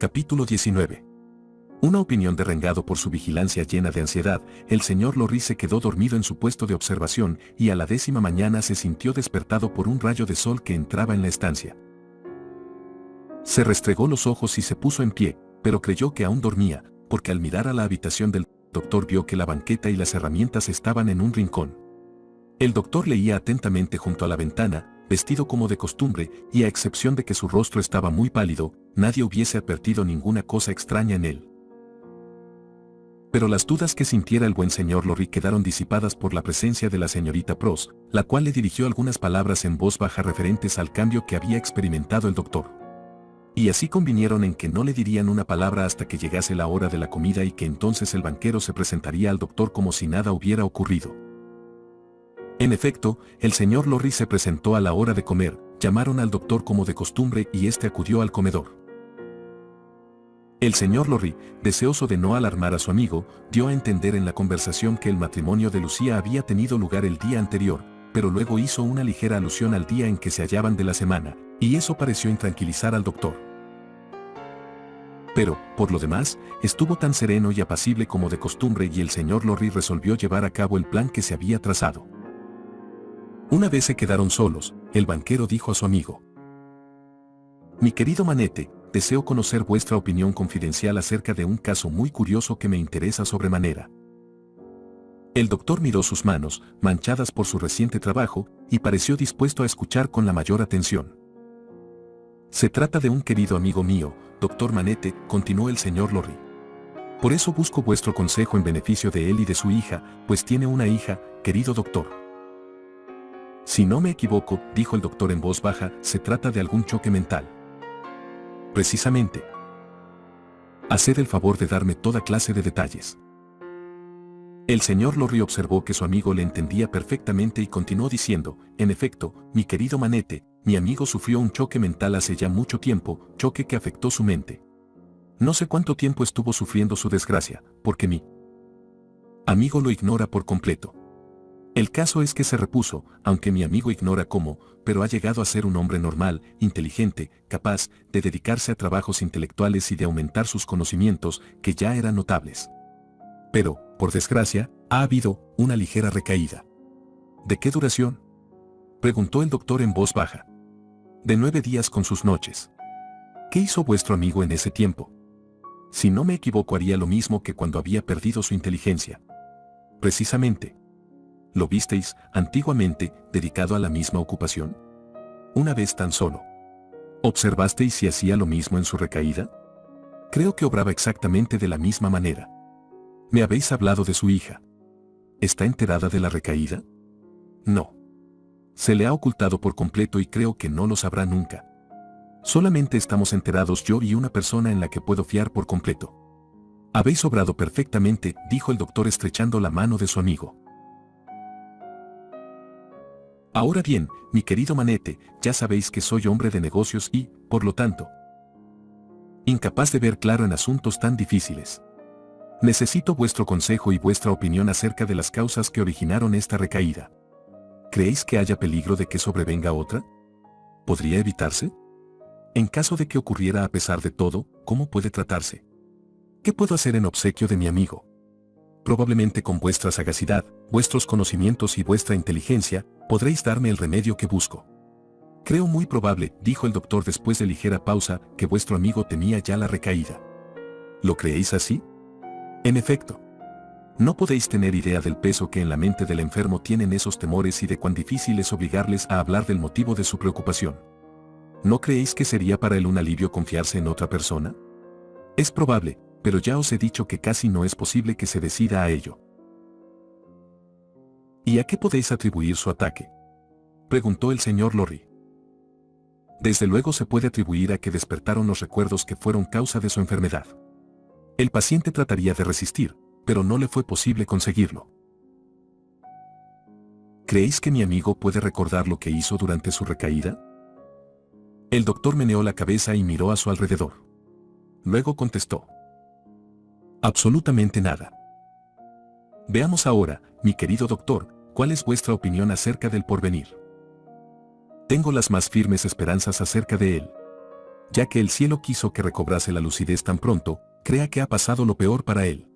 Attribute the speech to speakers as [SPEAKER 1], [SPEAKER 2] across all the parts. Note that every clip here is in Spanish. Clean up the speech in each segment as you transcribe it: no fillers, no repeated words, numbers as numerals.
[SPEAKER 1] Capítulo 19. Una opinión derrengado por su vigilancia llena de ansiedad, el señor Lorry se quedó dormido en su puesto de observación y a la 10ª mañana se sintió despertado por un rayo de sol que entraba en la estancia. Se restregó los ojos y se puso en pie, pero creyó que aún dormía, porque al mirar a la habitación del doctor vio que la banqueta y las herramientas estaban en un rincón. El doctor leía atentamente junto a la ventana, vestido como de costumbre, y a excepción de que su rostro estaba muy pálido, nadie hubiese advertido ninguna cosa extraña en él. Pero las dudas que sintiera el buen señor Lorry quedaron disipadas por la presencia de la señorita Pross, la cual le dirigió algunas palabras en voz baja referentes al cambio que había experimentado el doctor. Y así convinieron en que no le dirían una palabra hasta que llegase la hora de la comida y que entonces el banquero se presentaría al doctor como si nada hubiera ocurrido. En efecto, el señor Lorry se presentó a la hora de comer, llamaron al doctor como de costumbre y éste acudió al comedor. El señor Lorry, deseoso de no alarmar a su amigo, dio a entender en la conversación que el matrimonio de Lucía había tenido lugar el día anterior, pero luego hizo una ligera alusión al día en que se hallaban de la semana, y eso pareció intranquilizar al doctor. Pero, por lo demás, estuvo tan sereno y apacible como de costumbre y el señor Lorry resolvió llevar a cabo el plan que se había trazado. Una vez se quedaron solos, el banquero dijo a su amigo: «Mi querido Manette, deseo conocer vuestra opinión confidencial acerca de un caso muy curioso que me interesa sobremanera». El doctor miró sus manos, manchadas por su reciente trabajo, y pareció dispuesto a escuchar con la mayor atención. «Se trata de un querido amigo mío, doctor Manette», continuó el señor Lorry. «Por eso busco vuestro consejo en beneficio de él y de su hija, pues tiene una hija, querido doctor». «Si no me equivoco», dijo el doctor en voz baja, «se trata de algún choque mental». «Precisamente». «Haced el favor de darme toda clase de detalles». El señor Lorry observó que su amigo le entendía perfectamente y continuó diciendo: «En efecto, mi querido Manette, mi amigo sufrió un choque mental hace ya mucho tiempo, choque que afectó su mente. No sé cuánto tiempo estuvo sufriendo su desgracia, porque mi amigo lo ignora por completo. El caso es que se repuso, aunque mi amigo ignora cómo, pero ha llegado a ser un hombre normal, inteligente, capaz de dedicarse a trabajos intelectuales y de aumentar sus conocimientos, que ya eran notables. Pero, por desgracia, ha habido una ligera recaída». «¿De qué duración?», preguntó el doctor en voz baja. «De 9 días con sus noches». «¿Qué hizo vuestro amigo en ese tiempo?». «Si no me equivoco haría lo mismo que cuando había perdido su inteligencia». «Precisamente». «¿Lo visteis, antiguamente, dedicado a la misma ocupación?». «Una vez tan solo». «¿Observasteis si hacía lo mismo en su recaída?». «Creo que obraba exactamente de la misma manera». «Me habéis hablado de su hija. ¿Está enterada de la recaída?». «No. Se le ha ocultado por completo y creo que no lo sabrá nunca. Solamente estamos enterados yo y una persona en la que puedo fiar por completo». «Habéis obrado perfectamente», dijo el doctor estrechando la mano de su amigo. «Ahora bien, mi querido Manette, ya sabéis que soy hombre de negocios y, por lo tanto, incapaz de ver claro en asuntos tan difíciles. Necesito vuestro consejo y vuestra opinión acerca de las causas que originaron esta recaída. ¿Creéis que haya peligro de que sobrevenga otra? ¿Podría evitarse? En caso de que ocurriera a pesar de todo, ¿cómo puede tratarse? ¿Qué puedo hacer en obsequio de mi amigo? Probablemente con vuestra sagacidad, vuestros conocimientos y vuestra inteligencia, podréis darme el remedio que busco». «Creo muy probable», dijo el doctor después de ligera pausa, «que vuestro amigo temía ya la recaída». «¿Lo creéis así?». «En efecto. No podéis tener idea del peso que en la mente del enfermo tienen esos temores y de cuán difícil es obligarles a hablar del motivo de su preocupación. ¿No creéis que sería para él un alivio confiarse en otra persona? Es probable, pero ya os he dicho que casi no es posible que se decida a ello». «¿Y a qué podéis atribuir su ataque?», preguntó el señor Lorry. «Desde luego se puede atribuir a que despertaron los recuerdos que fueron causa de su enfermedad. El paciente trataría de resistir, pero no le fue posible conseguirlo». «¿Creéis que mi amigo puede recordar lo que hizo durante su recaída?». El doctor meneó la cabeza y miró a su alrededor. Luego contestó: «Absolutamente nada». «Veamos ahora, mi querido doctor, ¿cuál es vuestra opinión acerca del porvenir?». «Tengo las más firmes esperanzas acerca de él. ya que el cielo quiso que recobrase la lucidez tan pronto, crea que ha pasado lo peor para él.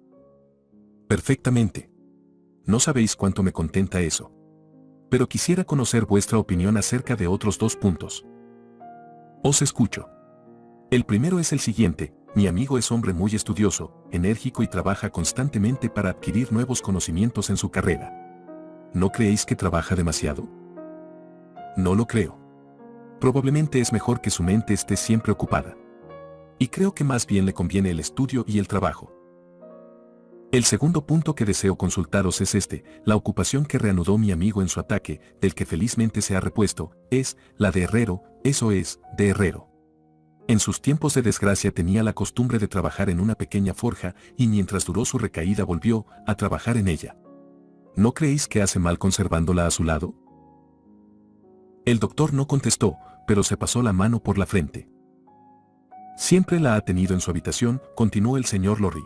[SPEAKER 1] Perfectamente. No sabéis cuánto me contenta eso. Pero quisiera conocer vuestra opinión acerca de otros 2 puntos. Os escucho. El primero es el siguiente: mi amigo es hombre muy estudioso, enérgico y trabaja constantemente para adquirir nuevos conocimientos en su carrera. ¿No creéis que trabaja demasiado? No lo creo. Probablemente es mejor que su mente esté siempre ocupada. Y creo que más bien le conviene el estudio y el trabajo. El segundo punto que deseo consultaros es este: la ocupación que reanudó mi amigo en su ataque, del que felizmente se ha repuesto, es la de herrero, eso es, de herrero. En sus tiempos de desgracia tenía la costumbre de trabajar en una pequeña forja y mientras duró su recaída volvió a trabajar en ella. ¿No creéis que hace mal conservándola a su lado? El doctor no contestó, pero se pasó la mano por la frente. Siempre la ha tenido en su habitación, continuó el señor Lorry.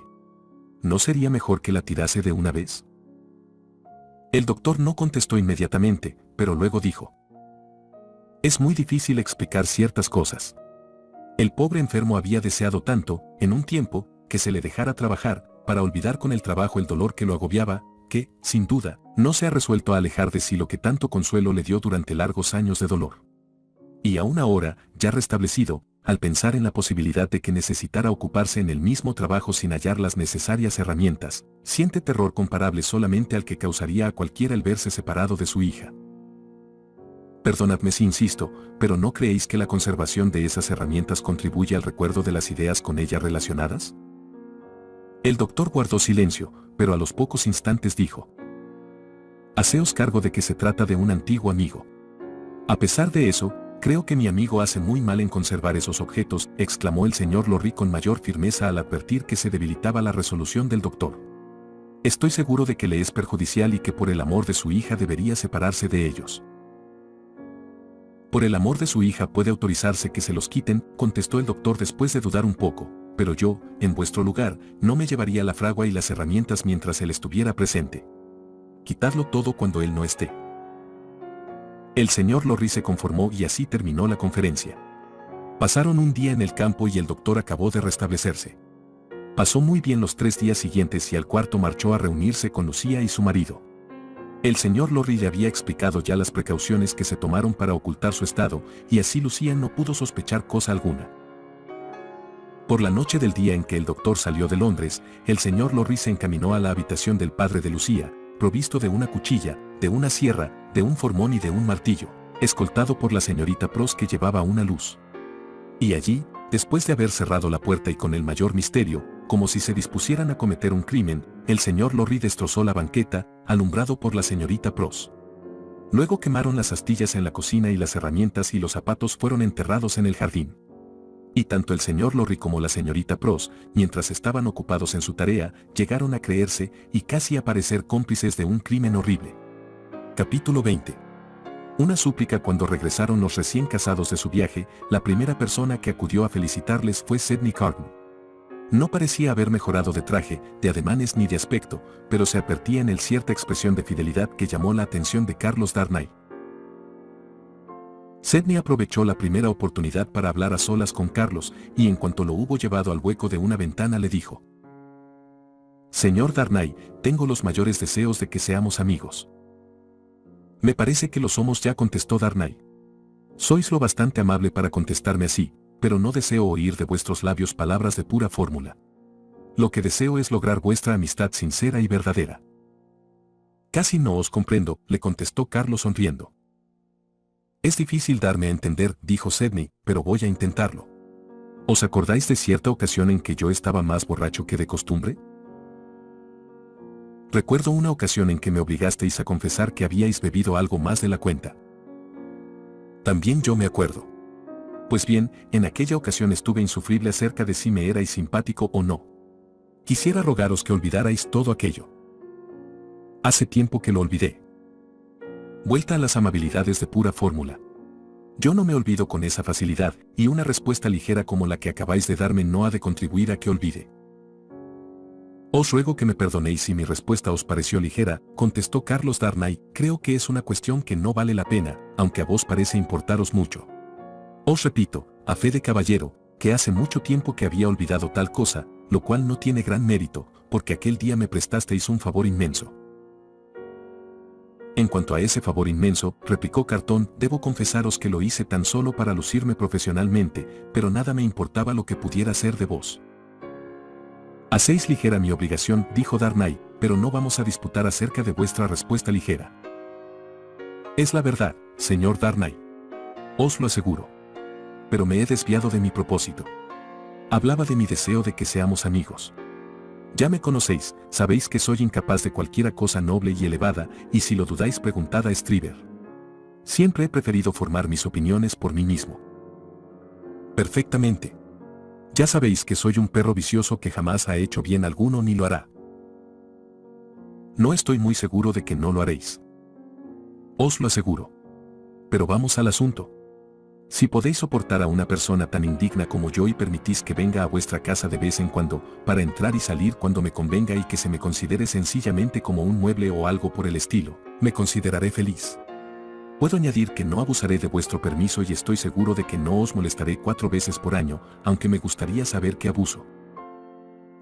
[SPEAKER 1] ¿No sería mejor que la tirase de una vez? El doctor no contestó inmediatamente, pero luego dijo: es muy difícil explicar ciertas cosas. El pobre enfermo había deseado tanto, en un tiempo, que se le dejara trabajar, para olvidar con el trabajo el dolor que lo agobiaba, que, sin duda, no se ha resuelto a alejar de sí lo que tanto consuelo le dio durante largos años de dolor. Y aún ahora, ya restablecido, al pensar en la posibilidad de que necesitara ocuparse en el mismo trabajo sin hallar las necesarias herramientas, siente terror comparable solamente al que causaría a cualquiera el verse separado de su hija. Perdonadme si insisto, pero ¿no creéis que la conservación de esas herramientas contribuye al recuerdo de las ideas con ellas relacionadas? El doctor guardó silencio, pero a los pocos instantes dijo: haceos cargo de que se trata de un antiguo amigo. A pesar de eso, creo que mi amigo hace muy mal en conservar esos objetos, exclamó el señor Lorry con mayor firmeza al advertir que se debilitaba la resolución del doctor. Estoy seguro de que le es perjudicial y que por el amor de su hija debería separarse de ellos. Por el amor de su hija puede autorizarse que se los quiten, contestó el doctor después de dudar un poco, pero yo, en vuestro lugar, no me llevaría la fragua y las herramientas mientras él estuviera presente. Quitadlo todo cuando él no esté. El señor Lorry se conformó y así terminó la conferencia. Pasaron un día en el campo y el doctor acabó de restablecerse. Pasó muy bien los 3 días siguientes y al cuarto marchó a reunirse con Lucía y su marido. El señor Lorry le había explicado ya las precauciones que se tomaron para ocultar su estado, y así Lucía no pudo sospechar cosa alguna. Por la noche del día en que el doctor salió de Londres, el señor Lorry se encaminó a la habitación del padre de Lucía, provisto de una cuchilla, de una sierra, de un formón y de un martillo, escoltado por la señorita Pross que llevaba una luz. Y allí, después de haber cerrado la puerta y con el mayor misterio, como si se dispusieran a cometer un crimen, el señor Lorry destrozó la banqueta, alumbrado por la señorita Pross. Luego quemaron las astillas en la cocina y las herramientas y los zapatos fueron enterrados en el jardín. Y tanto el señor Lorry como la señorita Pross, mientras estaban ocupados en su tarea, llegaron a creerse y casi a parecer cómplices de un crimen horrible. Capítulo 20. Una súplica. Cuando regresaron los recién casados de su viaje, la primera persona que acudió a felicitarles fue Sidney Carton. No parecía haber mejorado de traje, de ademanes ni de aspecto, pero se advertía en él cierta expresión de fidelidad que llamó la atención de Carlos Darnay. Sidney aprovechó la primera oportunidad para hablar a solas con Carlos, y en cuanto lo hubo llevado al hueco de una ventana le dijo: «Señor Darnay, tengo los mayores deseos de que seamos amigos». «Me parece que lo somos ya», contestó Darnay. «Sois lo bastante amable para contestarme así, pero no deseo oír de vuestros labios palabras de pura fórmula. Lo que deseo es lograr vuestra amistad sincera y verdadera». «Casi no os comprendo», le contestó Carlos sonriendo. «Es difícil darme a entender», dijo Sidney, «pero voy a intentarlo. ¿Os acordáis de cierta ocasión en que yo estaba más borracho que de costumbre? Recuerdo una ocasión en que me obligasteis a confesar que habíais bebido algo más de la cuenta». «También yo me acuerdo». «Pues bien, en aquella ocasión estuve insufrible acerca de si me erais simpático o no. Quisiera rogaros que olvidarais todo aquello». «Hace tiempo que lo olvidé». Vuelta a las amabilidades de pura fórmula. «Yo no me olvido con esa facilidad, y una respuesta ligera como la que acabáis de darme no ha de contribuir a que olvide». «Os ruego que me perdonéis si mi respuesta os pareció ligera», contestó Carlos Darnay. «Creo que es una cuestión que no vale la pena, aunque a vos parece importaros mucho. Os repito, a fe de caballero, que hace mucho tiempo que había olvidado tal cosa, lo cual no tiene gran mérito, porque aquel día me prestasteis un favor inmenso. En cuanto a ese favor inmenso, replicó Cartón, debo confesaros que lo hice tan solo para lucirme profesionalmente, pero nada me importaba lo que pudiera ser de vos. Hacéis ligera mi obligación, dijo Darnay, pero no vamos a disputar acerca de vuestra respuesta ligera. Es la verdad, señor Darnay. Os lo aseguro. Pero me he desviado de mi propósito. Hablaba de mi deseo de que seamos amigos. Ya me conocéis, sabéis que soy incapaz de cualquiera cosa noble y elevada, y si lo dudáis preguntad a Stryver. Siempre he preferido formar mis opiniones por mí mismo. Perfectamente. Ya sabéis que soy un perro vicioso que jamás ha hecho bien alguno ni lo hará. No estoy muy seguro de que no lo haréis. Os lo aseguro. Pero vamos al asunto. Si podéis soportar a una persona tan indigna como yo y permitís que venga a vuestra casa de vez en cuando, para entrar y salir cuando me convenga y que se me considere sencillamente como un mueble o algo por el estilo, me consideraré feliz. Puedo añadir que no abusaré de vuestro permiso y estoy seguro de que no os molestaré 4 veces por año, aunque me gustaría saber qué abuso.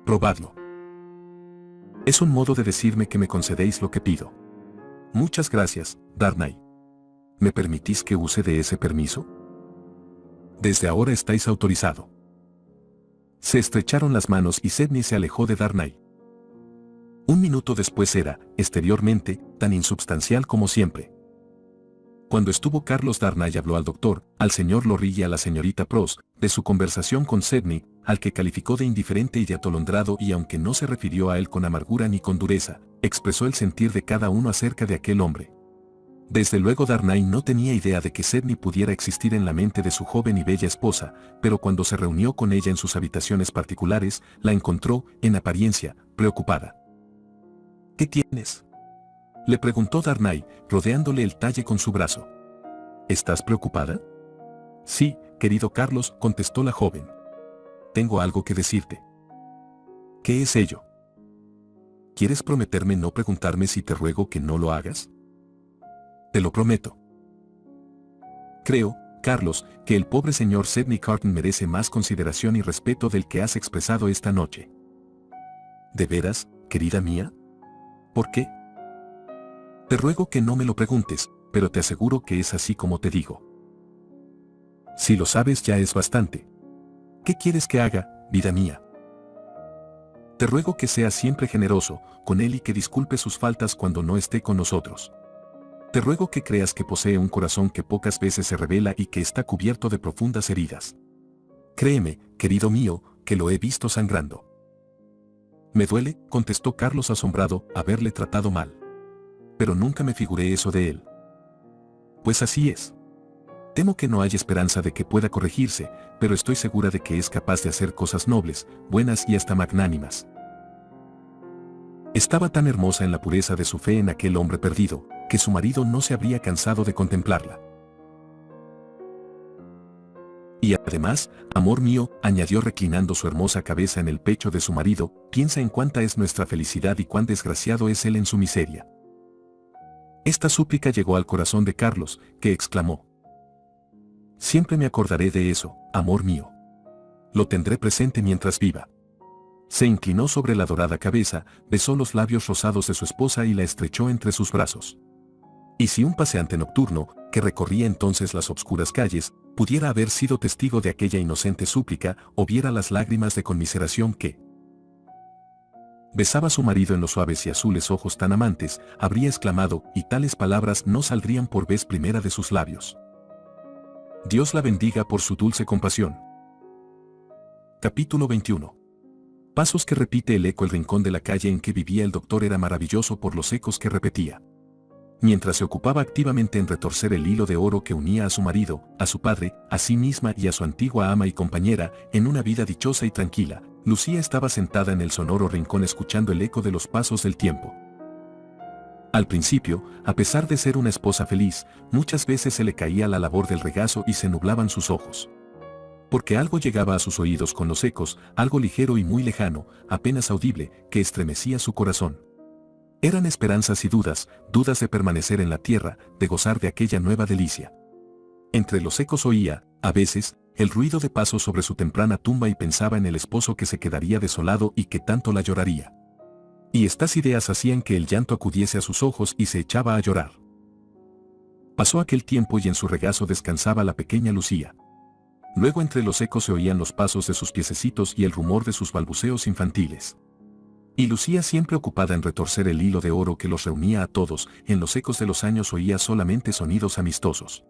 [SPEAKER 1] Probadlo. Es un modo de decirme que me concedéis lo que pido. Muchas gracias, Darnay. ¿Me permitís que use de ese permiso? Desde ahora estáis autorizado. Se estrecharon las manos y Sedney se alejó de Darnay. Un minuto después era, exteriormente, tan insubstancial como siempre. Cuando estuvo Carlos, Darnay habló al doctor, al señor Lorry y a la señorita Pross, de su conversación con Sedney, al que calificó de indiferente y de atolondrado, y aunque no se refirió a él con amargura ni con dureza, expresó el sentir de cada uno acerca de aquel hombre. Desde luego Darnay no tenía idea de que Sedney pudiera existir en la mente de su joven y bella esposa, pero cuando se reunió con ella en sus habitaciones particulares, la encontró, en apariencia, preocupada. ¿Qué tienes?, le preguntó Darnay, rodeándole el talle con su brazo. ¿Estás preocupada? Sí, querido Carlos, contestó la joven. Tengo algo que decirte. ¿Qué es ello? ¿Quieres prometerme no preguntarme si te ruego que no lo hagas? Te lo prometo. Creo, Carlos, que el pobre señor Sedney Carton merece más consideración y respeto del que has expresado esta noche. ¿De veras, querida mía? ¿Por qué? Te ruego que no me lo preguntes, pero te aseguro que es así como te digo. Si lo sabes ya es bastante. ¿Qué quieres que haga, vida mía? Te ruego que seas siempre generoso con él y que disculpe sus faltas cuando no esté con nosotros. Te ruego que creas que posee un corazón que pocas veces se revela y que está cubierto de profundas heridas. Créeme, querido mío, que lo he visto sangrando. Me duele, contestó Carlos asombrado, haberle tratado mal. Pero nunca me figuré eso de él. Pues así es. Temo que no haya esperanza de que pueda corregirse, pero estoy segura de que es capaz de hacer cosas nobles, buenas y hasta magnánimas. Estaba tan hermosa en la pureza de su fe en aquel hombre perdido, que su marido no se habría cansado de contemplarla. Y además, amor mío, añadió reclinando su hermosa cabeza en el pecho de su marido, piensa en cuánta es nuestra felicidad y cuán desgraciado es él en su miseria. Esta súplica llegó al corazón de Carlos, que exclamó: Siempre me acordaré de eso, amor mío. Lo tendré presente mientras viva. Se inclinó sobre la dorada cabeza, besó los labios rosados de su esposa y la estrechó entre sus brazos. Y si un paseante nocturno, que recorría entonces las obscuras calles, pudiera haber sido testigo de aquella inocente súplica, o viera las lágrimas de conmiseración que besaba a su marido en los suaves y azules ojos tan amantes, habría exclamado, y tales palabras no saldrían por vez primera de sus labios: Dios la bendiga por su dulce compasión. Capítulo 21. Pasos que repite el eco. El rincón de la calle en que vivía el doctor era maravilloso por los ecos que repetía. Mientras se ocupaba activamente en retorcer el hilo de oro que unía a su marido, a su padre, a sí misma y a su antigua ama y compañera, en una vida dichosa y tranquila, Lucía estaba sentada en el sonoro rincón escuchando el eco de los pasos del tiempo. Al principio, a pesar de ser una esposa feliz, muchas veces se le caía la labor del regazo y se nublaban sus ojos. Porque algo llegaba a sus oídos con los ecos, algo ligero y muy lejano, apenas audible, que estremecía su corazón. Eran esperanzas y dudas, dudas de permanecer en la tierra, de gozar de aquella nueva delicia. Entre los ecos oía, a veces, el ruido de pasos sobre su temprana tumba y pensaba en el esposo que se quedaría desolado y que tanto la lloraría. Y estas ideas hacían que el llanto acudiese a sus ojos y se echaba a llorar. Pasó aquel tiempo y en su regazo descansaba la pequeña Lucía. Luego entre los ecos se oían los pasos de sus piececitos y el rumor de sus balbuceos infantiles. Y Lucía, siempre ocupada en retorcer el hilo de oro que los reunía a todos, en los ecos de los años oía solamente sonidos amistosos.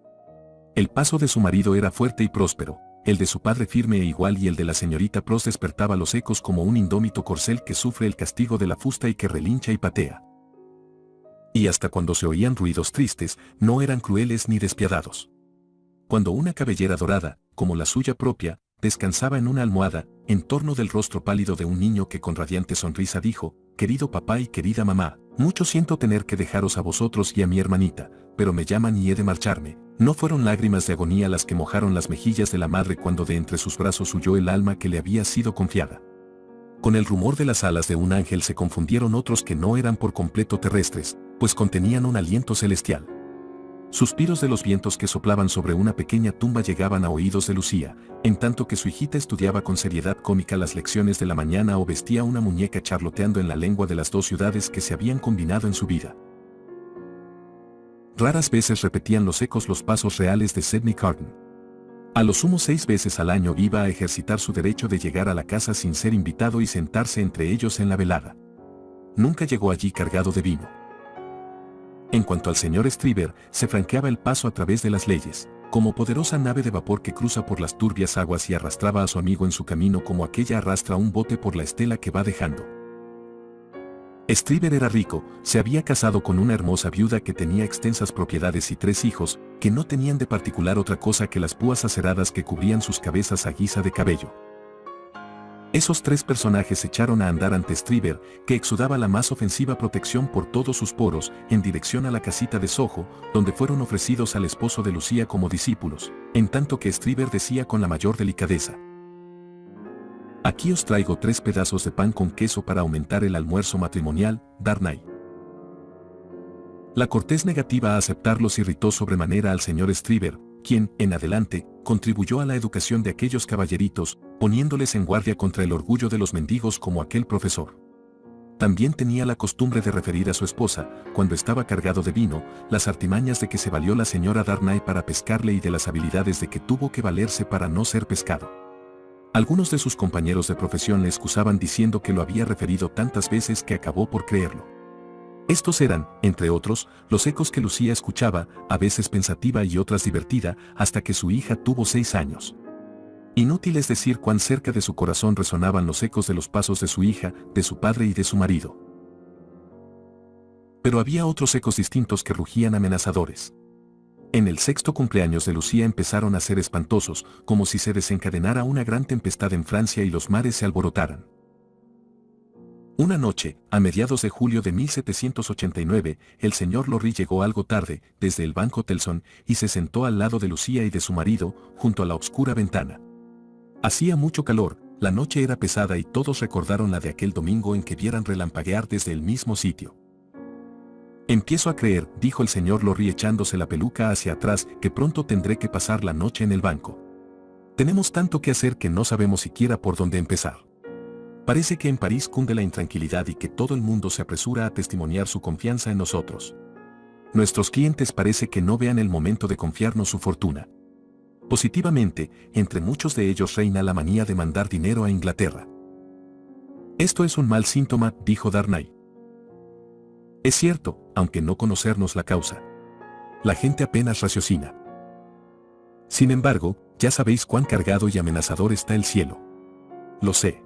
[SPEAKER 1] El paso de su marido era fuerte y próspero, el de su padre firme e igual, y el de la señorita Pros despertaba los ecos como un indómito corcel que sufre el castigo de la fusta y que relincha y patea. Y hasta cuando se oían ruidos tristes, no eran crueles ni despiadados. Cuando una cabellera dorada, como la suya propia, descansaba en una almohada, en torno del rostro pálido de un niño que con radiante sonrisa dijo: «Querido papá y querida mamá, mucho siento tener que dejaros a vosotros y a mi hermanita, pero me llaman y he de marcharme». No fueron lágrimas de agonía las que mojaron las mejillas de la madre cuando de entre sus brazos huyó el alma que le había sido confiada. Con el rumor de las alas de un ángel se confundieron otros que no eran por completo terrestres, pues contenían un aliento celestial. Suspiros de los vientos que soplaban sobre una pequeña tumba llegaban a oídos de Lucía, en tanto que su hijita estudiaba con seriedad cómica las lecciones de la mañana o vestía una muñeca charloteando en la lengua de las dos ciudades que se habían combinado en su vida. Raras veces repetían los ecos los pasos reales de Sydney Carton. A lo sumo 6 veces al año iba a ejercitar su derecho de llegar a la casa sin ser invitado y sentarse entre ellos en la velada. Nunca llegó allí cargado de vino. En cuanto al señor Stryver, se franqueaba el paso a través de las leyes, como poderosa nave de vapor que cruza por las turbias aguas y arrastraba a su amigo en su camino como aquella arrastra un bote por la estela que va dejando. Stryver era rico, se había casado con una hermosa viuda que tenía extensas propiedades y 3 hijos, que no tenían de particular otra cosa que las púas aceradas que cubrían sus cabezas a guisa de cabello. Esos 3 personajes echaron a andar ante Stryver, que exudaba la más ofensiva protección por todos sus poros, en dirección a la casita de Soho, donde fueron ofrecidos al esposo de Lucía como discípulos, en tanto que Stryver decía con la mayor delicadeza: «Aquí os traigo 3 pedazos de pan con queso para aumentar el almuerzo matrimonial, Darnay». La cortés negativa a aceptarlos irritó sobremanera al señor Stryver, quien, en adelante, contribuyó a la educación de aquellos caballeritos, poniéndoles en guardia contra el orgullo de los mendigos como aquel profesor. También tenía la costumbre de referir a su esposa, cuando estaba cargado de vino, las artimañas de que se valió la señora Darnay para pescarle y de las habilidades de que tuvo que valerse para no ser pescado. Algunos de sus compañeros de profesión le excusaban diciendo que lo había referido tantas veces que acabó por creerlo. Estos eran, entre otros, los ecos que Lucía escuchaba, a veces pensativa y otras divertida, hasta que su hija tuvo 6 años. Inútil es decir cuán cerca de su corazón resonaban los ecos de los pasos de su hija, de su padre y de su marido. Pero había otros ecos distintos que rugían amenazadores. En el 6º cumpleaños de Lucía empezaron a ser espantosos, como si se desencadenara una gran tempestad en Francia y los mares se alborotaran. Una noche, a mediados de julio de 1789, el señor Lorry llegó algo tarde, desde el Banco Telson, y se sentó al lado de Lucía y de su marido, junto a la oscura ventana. Hacía mucho calor, la noche era pesada y todos recordaron la de aquel domingo en que vieran relampaguear desde el mismo sitio. «Empiezo a creer», dijo el señor Lorry echándose la peluca hacia atrás, «que pronto tendré que pasar la noche en el banco. Tenemos tanto que hacer que no sabemos siquiera por dónde empezar. Parece que en París cunde la intranquilidad y que todo el mundo se apresura a testimoniar su confianza en nosotros. Nuestros clientes parece que no vean el momento de confiarnos su fortuna. Positivamente, entre muchos de ellos reina la manía de mandar dinero a Inglaterra». «Esto es un mal síntoma», dijo Darnay. «Es cierto, aunque no conocernos la causa. La gente apenas raciocina. Sin embargo, ya sabéis cuán cargado y amenazador está el cielo». «Lo sé».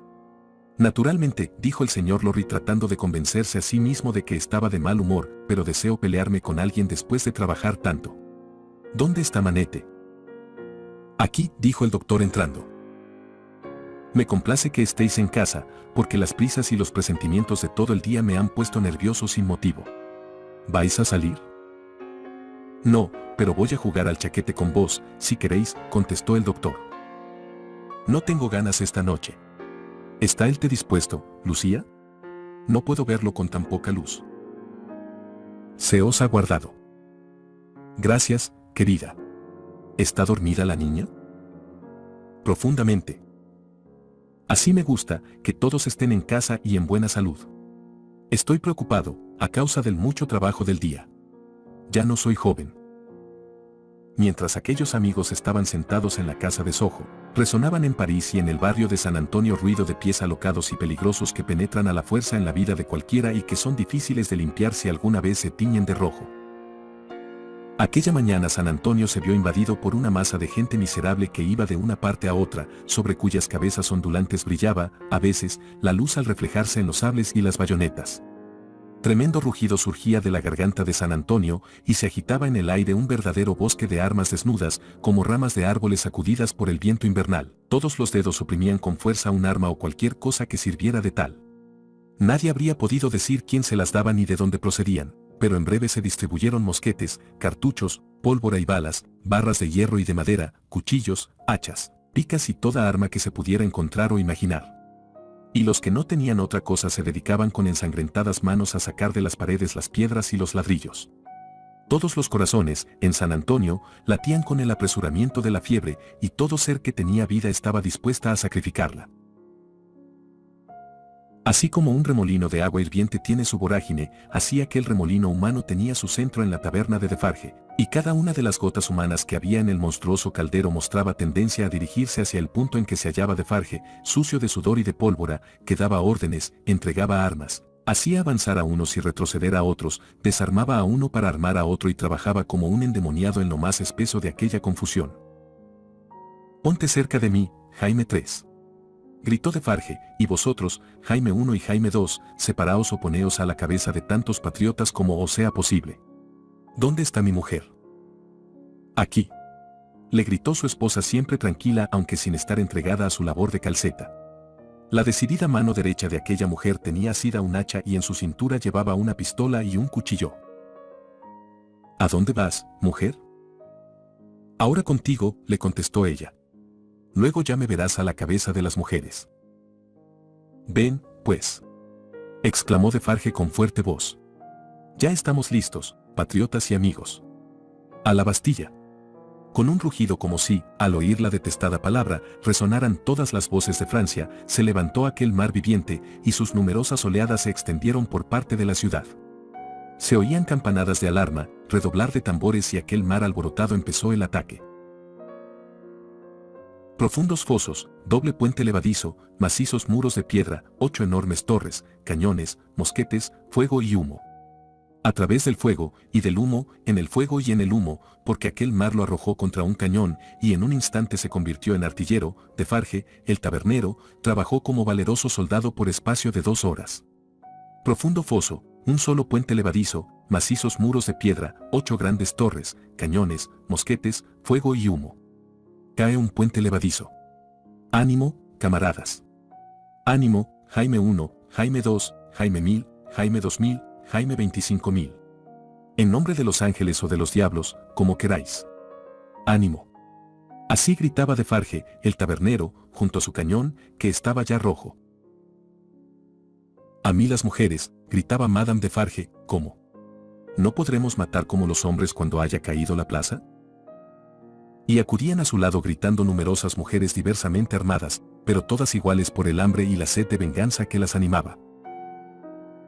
[SPEAKER 1] «Naturalmente», dijo el señor Lorry tratando de convencerse a sí mismo de que estaba de mal humor, «pero deseo pelearme con alguien después de trabajar tanto». «¿Dónde está Manette?» «Aquí», dijo el doctor entrando. «Me complace que estéis en casa, porque las prisas y los presentimientos de todo el día me han puesto nervioso sin motivo». «¿Vais a salir?» «No, pero voy a jugar al chaquete con vos, si queréis», contestó el doctor. «No tengo ganas esta noche». «¿Está el té dispuesto, Lucía? No puedo verlo con tan poca luz». «Se os ha guardado». «Gracias, querida». «¿Está dormida la niña?» profundamente. Así me gusta, que todos estén en casa y en buena salud. Estoy preocupado, a causa del mucho trabajo del día. Ya no soy joven. Mientras aquellos amigos estaban sentados en la casa de Soho, resonaban en París y en el barrio de San Antonio ruido de pies alocados y peligrosos que penetran a la fuerza en la vida de cualquiera y que son difíciles de limpiar si alguna vez se tiñen de rojo. Aquella mañana San Antonio se vio invadido por una masa de gente miserable que iba de una parte a otra, sobre cuyas cabezas ondulantes brillaba, a veces, la luz al reflejarse en los sables y las bayonetas. Tremendo rugido surgía de la garganta de San Antonio y se agitaba en el aire un verdadero bosque de armas desnudas, como ramas de árboles sacudidas por el viento invernal. Todos los dedos oprimían con fuerza un arma o cualquier cosa que sirviera de tal. Nadie habría podido decir quién se las daba ni de dónde procedían, pero en breve se distribuyeron mosquetes, cartuchos, pólvora y balas, barras de hierro y de madera, cuchillos, hachas, picas y toda arma que se pudiera encontrar o imaginar. Y los que no tenían otra cosa se dedicaban con ensangrentadas manos a sacar de las paredes las piedras y los ladrillos. Todos los corazones, en San Antonio, latían con el apresuramiento de la fiebre, y todo ser que tenía vida estaba dispuesta a sacrificarla. Así como un remolino de agua hirviente tiene su vorágine, así aquel remolino humano tenía su centro en la taberna de Defarge, y cada una de las gotas humanas que había en el monstruoso caldero mostraba tendencia a dirigirse hacia el punto en que se hallaba Defarge, sucio de sudor y de pólvora, que daba órdenes, entregaba armas, hacía avanzar a unos y retroceder a otros, desarmaba a uno para armar a otro y trabajaba como un endemoniado en lo más espeso de aquella confusión. «Ponte cerca de mí, Jaime III», gritó Defarge, «y vosotros, Jaime I y Jaime II, separaos o poneos a la cabeza de tantos patriotas como os sea posible». «¿Dónde está mi mujer?» «Aquí», le gritó su esposa siempre tranquila aunque sin estar entregada a su labor de calceta. La decidida mano derecha de aquella mujer tenía asida un hacha y en su cintura llevaba una pistola y un cuchillo. «¿A dónde vas, mujer?» «Ahora contigo», le contestó ella. «Luego ya me verás a la cabeza de las mujeres». «Ven, pues», exclamó Defarge con fuerte voz. «Ya estamos listos, patriotas y amigos. A la Bastilla». Con un rugido como si, al oír la detestada palabra, resonaran todas las voces de Francia, se levantó aquel mar viviente, y sus numerosas oleadas se extendieron por parte de la ciudad. Se oían campanadas de alarma, redoblar de tambores y aquel mar alborotado empezó el ataque. Profundos fosos, doble puente levadizo, macizos muros de piedra, 8 enormes torres, cañones, mosquetes, fuego y humo. A través del fuego, y del humo, en el fuego y en el humo, porque aquel mar lo arrojó contra un cañón, y en un instante se convirtió en artillero, Defarge, el tabernero, trabajó como valeroso soldado por espacio de 2 horas. Profundo foso, un solo puente levadizo, macizos muros de piedra, 8 grandes torres, cañones, mosquetes, fuego y humo. Cae un puente levadizo. Ánimo, camaradas. Ánimo, Jaime I, Jaime II, Jaime 1000, Jaime 2000, Jaime 25.000. En nombre de los ángeles o de los diablos, como queráis. Ánimo. Así gritaba Defarge, el tabernero, junto a su cañón, que estaba ya rojo. A mí las mujeres, gritaba Madame Defarge, ¿cómo? ¿No podremos matar como los hombres cuando haya caído la plaza? Y acudían a su lado gritando numerosas mujeres diversamente armadas, pero todas iguales por el hambre y la sed de venganza que las animaba.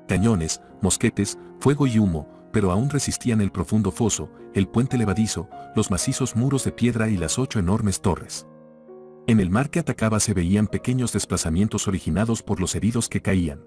[SPEAKER 1] Cañones, mosquetes, fuego y humo, pero aún resistían el profundo foso, el puente levadizo, los macizos muros de piedra y las 8 enormes torres. En el mar que atacaba se veían pequeños desplazamientos originados por los heridos que caían.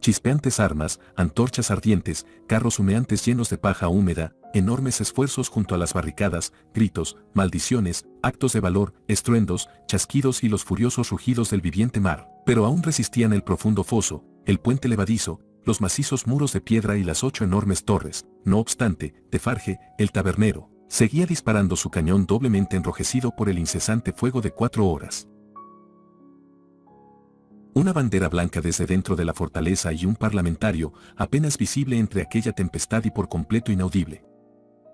[SPEAKER 1] Chispeantes armas, antorchas ardientes, carros humeantes llenos de paja húmeda, enormes esfuerzos junto a las barricadas, gritos, maldiciones, actos de valor, estruendos, chasquidos y los furiosos rugidos del viviente mar, pero aún resistían el profundo foso, el puente levadizo, los macizos muros de piedra y las 8 enormes torres. No obstante, Defarge, el tabernero, seguía disparando su cañón doblemente enrojecido por el incesante fuego de 4 horas. Una bandera blanca desde dentro de la fortaleza y un parlamentario, apenas visible entre aquella tempestad y por completo inaudible.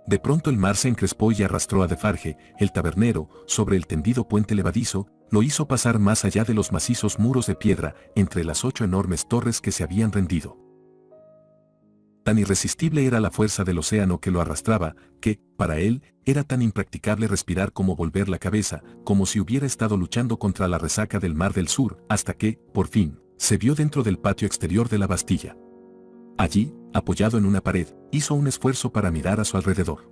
[SPEAKER 1] De pronto el mar se encrespó y arrastró a Defarge, el tabernero, sobre el tendido puente levadizo, lo hizo pasar más allá de los macizos muros de piedra, entre las 8 enormes torres que se habían rendido. Tan irresistible era la fuerza del océano que lo arrastraba, que, para él, era tan impracticable respirar como volver la cabeza, como si hubiera estado luchando contra la resaca del Mar del Sur, hasta que, por fin, se vio dentro del patio exterior de la Bastilla. Allí, apoyado en una pared, hizo un esfuerzo para mirar a su alrededor.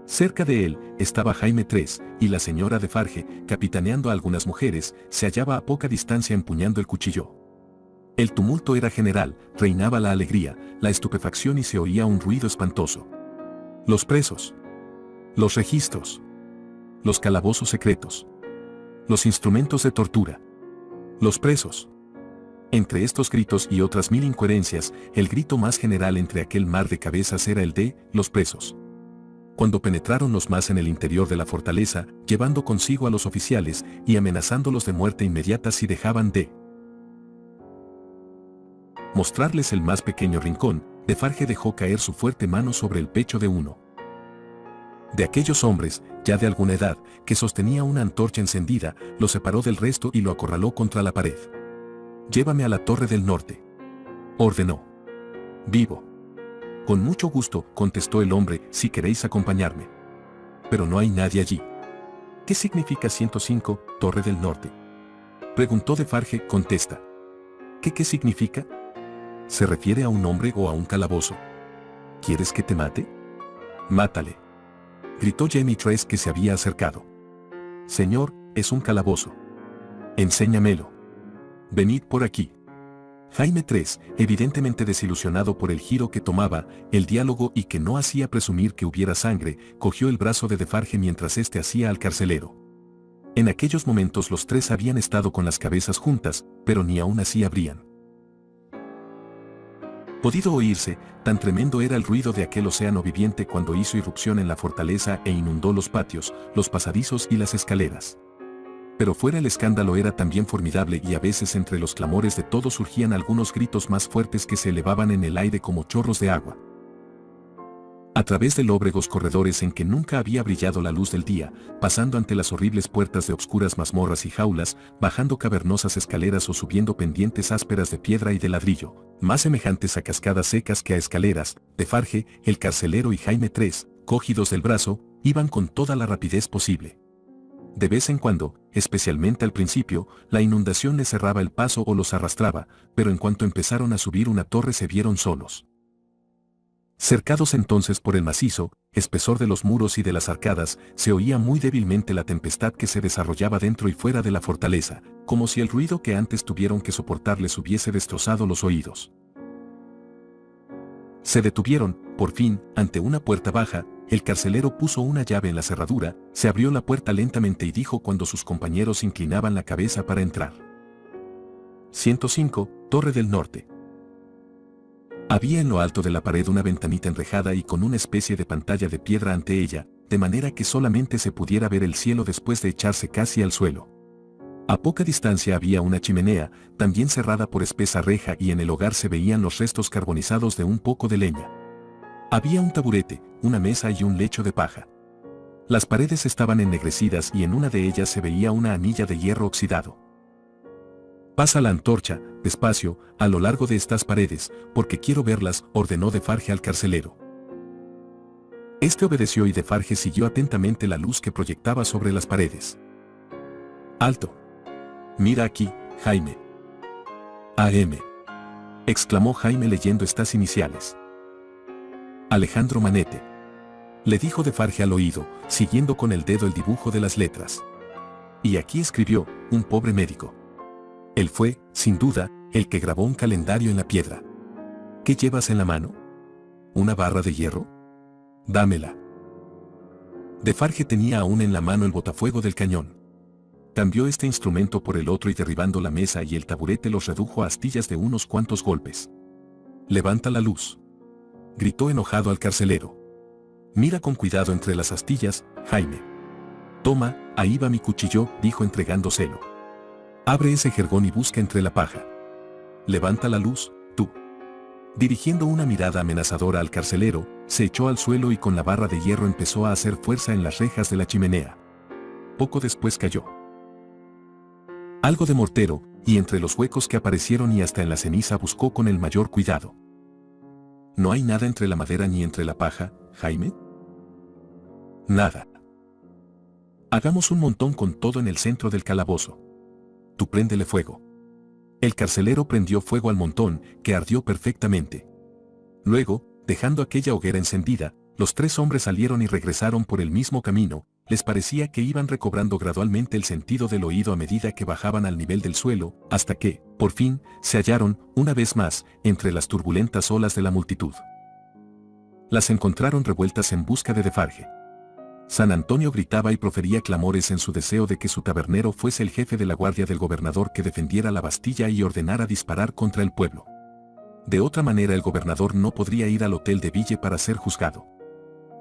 [SPEAKER 1] Cerca de él estaba Jaime III, y la señora Defarge, capitaneando a algunas mujeres, se hallaba a poca distancia empuñando el cuchillo. El tumulto era general, reinaba la alegría, la estupefacción y se oía un ruido espantoso. Los presos. Los registros. Los calabozos secretos. Los instrumentos de tortura. Los presos. Entre estos gritos y otras mil incoherencias, el grito más general entre aquel mar de cabezas era el de los presos. Cuando penetraron los más en el interior de la fortaleza, llevando consigo a los oficiales y amenazándolos de muerte inmediata si dejaban de mostrarles el más pequeño rincón, Defarge dejó caer su fuerte mano sobre el pecho de uno de aquellos hombres, ya de alguna edad, que sostenía una antorcha encendida, lo separó del resto y lo acorraló contra la pared. «Llévame a la Torre del Norte», ordenó. «Vivo». «Con mucho gusto», contestó el hombre, «si queréis acompañarme». «Pero no hay nadie allí». «¿Qué significa 105, Torre del Norte?», preguntó Defarge. «Contesta». ¿Qué significa?» «¿Se refiere a un hombre o a un calabozo?» «¿Quieres que te mate?» «Mátale», gritó Jaime III, que se había acercado. «Señor, es un calabozo». «Enséñamelo». «Venid por aquí». Jaime III, evidentemente desilusionado por el giro que tomaba el diálogo y que no hacía presumir que hubiera sangre, cogió el brazo de Defarge mientras éste hacía al carcelero. En aquellos momentos los tres habían estado con las cabezas juntas, pero ni aún así habrían podido oírse, tan tremendo era el ruido de aquel océano viviente cuando hizo irrupción en la fortaleza e inundó los patios, los pasadizos y las escaleras. Pero fuera el escándalo era también formidable y a veces entre los clamores de todos surgían algunos gritos más fuertes que se elevaban en el aire como chorros de agua. A través de lóbregos corredores en que nunca había brillado la luz del día, pasando ante las horribles puertas de obscuras mazmorras y jaulas, bajando cavernosas escaleras o subiendo pendientes ásperas de piedra y de ladrillo, más semejantes a cascadas secas que a escaleras, Defarge, el carcelero y Jaime III, cogidos del brazo, iban con toda la rapidez posible. De vez en cuando, especialmente al principio, la inundación les cerraba el paso o los arrastraba, pero en cuanto empezaron a subir una torre se vieron solos. Cercados entonces por el macizo espesor de los muros y de las arcadas, se oía muy débilmente la tempestad que se desarrollaba dentro y fuera de la fortaleza, como si el ruido que antes tuvieron que soportar les hubiese destrozado los oídos. Se detuvieron, por fin, ante una puerta baja. El carcelero puso una llave en la cerradura, se abrió la puerta lentamente y dijo cuando sus compañeros inclinaban la cabeza para entrar: 105, Torre del Norte. Había en lo alto de la pared una ventanita enrejada y con una especie de pantalla de piedra ante ella, de manera que solamente se pudiera ver el cielo después de echarse casi al suelo. A poca distancia había una chimenea, también cerrada por espesa reja, y en el hogar se veían los restos carbonizados de un poco de leña. Había un taburete, una mesa y un lecho de paja. Las paredes estaban ennegrecidas y en una de ellas se veía una anilla de hierro oxidado. «Pasa la antorcha, despacio, a lo largo de estas paredes, porque quiero verlas», ordenó Defarge al carcelero. Este obedeció y Defarge siguió atentamente la luz que proyectaba sobre las paredes. «Alto. Mira aquí, Jaime». «AM», exclamó Jaime leyendo estas iniciales. «Alejandro Manete», le dijo Defarge al oído, siguiendo con el dedo el dibujo de las letras. «Y aquí escribió, un pobre médico». Él fue, sin duda, el que grabó un calendario en la piedra. «¿Qué llevas en la mano? ¿Una barra de hierro? Dámela». Defarge tenía aún en la mano el botafuego del cañón. Cambió este instrumento por el otro y derribando la mesa y el taburete los redujo a astillas de unos cuantos golpes. «Levanta la luz», gritó enojado al carcelero. «Mira con cuidado entre las astillas, Jaime». «Toma, ahí va mi cuchillo», dijo entregándoselo. «Abre ese jergón y busca entre la paja. Levanta la luz, tú». Dirigiendo una mirada amenazadora al carcelero, se echó al suelo y con la barra de hierro empezó a hacer fuerza en las rejas de la chimenea. Poco después cayó algo de mortero, y entre los huecos que aparecieron y hasta en la ceniza buscó con el mayor cuidado. ¿No hay nada entre la madera ni entre la paja, Jaime? Nada. Hagamos un montón con todo en el centro del calabozo. Tú préndele fuego. El carcelero prendió fuego al montón, que ardió perfectamente. Luego, dejando aquella hoguera encendida, los 3 hombres salieron y regresaron por el mismo camino. Les parecía que iban recobrando gradualmente el sentido del oído a medida que bajaban al nivel del suelo, hasta que, por fin, se hallaron, una vez más, entre las turbulentas olas de la multitud. Las encontraron revueltas en busca de Defarge. San Antonio gritaba y profería clamores en su deseo de que su tabernero fuese el jefe de la guardia del gobernador que defendiera la Bastilla y ordenara disparar contra el pueblo. De otra manera el gobernador no podría ir al hotel de Ville para ser juzgado.